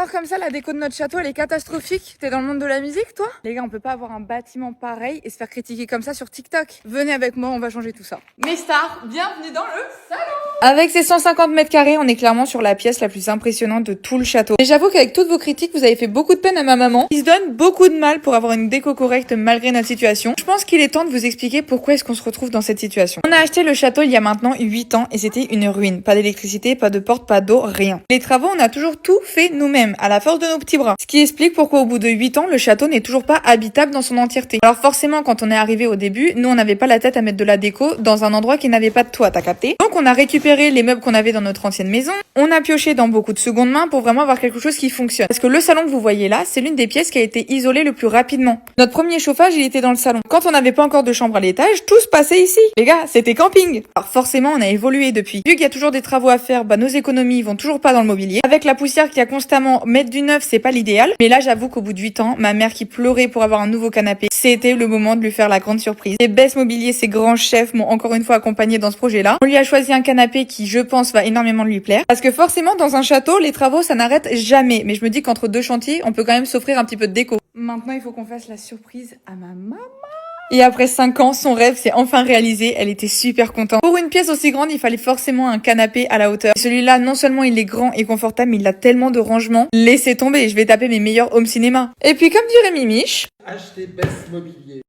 Alors comme ça, la déco de notre château, elle est catastrophique. T'es dans le monde de la musique, toi? Les gars, on peut pas avoir un bâtiment pareil et se faire critiquer comme ça sur TikTok. Venez avec moi, on va changer tout ça. Mes stars, bienvenue dans le salon. Avec ses 150 mètres carrés, on est clairement sur la pièce la plus impressionnante de tout le château. Et j'avoue qu'avec toutes vos critiques, vous avez fait beaucoup de peine à ma maman, qui se donne beaucoup de mal pour avoir une déco correcte malgré notre situation. Je pense qu'il est temps de vous expliquer pourquoi est-ce qu'on se retrouve dans cette situation. On a acheté le château il y a maintenant 8 ans et c'était une ruine. Pas d'électricité, pas de porte, pas d'eau, rien. Les travaux, on a toujours tout fait nous-mêmes, à la force de nos petits bras. Ce qui explique pourquoi au bout de 8 ans, le château n'est toujours pas habitable dans son entièreté. Alors forcément, quand on est arrivé au début, nous on n'avait pas la tête à mettre de la déco dans un endroit qui n'avait pas de toit, t'as capté? Donc on a récupéré les meubles qu'on avait dans notre ancienne maison, on a pioché dans beaucoup de seconde main pour vraiment avoir quelque chose qui fonctionne. Parce que le salon que vous voyez là, c'est l'une des pièces qui a été isolée le plus rapidement. Notre premier chauffage, il était dans le salon. Quand on n'avait pas encore de chambre à l'étage, tout se passait ici. Les gars, c'était camping. Alors forcément, on a évolué depuis. Vu qu'il y a toujours des travaux à faire, nos économies vont toujours pas dans le mobilier. Avec la poussière qui a constamment, mettre du neuf, c'est pas l'idéal. Mais là, j'avoue qu'au bout de 8 ans, ma mère qui pleurait pour avoir un nouveau canapé, c'était le moment de lui faire la grande surprise. Les Best Mobilier, ces grands chefs, m'ont encore une fois accompagné dans ce projet-là. On lui a choisi un canapé qui, je pense, va énormément lui plaire. Parce que forcément, dans un château, les travaux, ça n'arrête jamais. Mais je me dis qu'entre deux chantiers, on peut quand même s'offrir un petit peu de déco. Maintenant, il faut qu'on fasse la surprise à ma maman. Et après 5 ans, son rêve s'est enfin réalisé. Elle était super contente. Pour une pièce aussi grande, il fallait forcément un canapé à la hauteur. Celui-là, non seulement il est grand et confortable, mais il a tellement de rangements. Laissez tomber, je vais taper mes meilleurs home cinéma. Et puis, comme dirait Mimiche, Achetez Best Mobilier.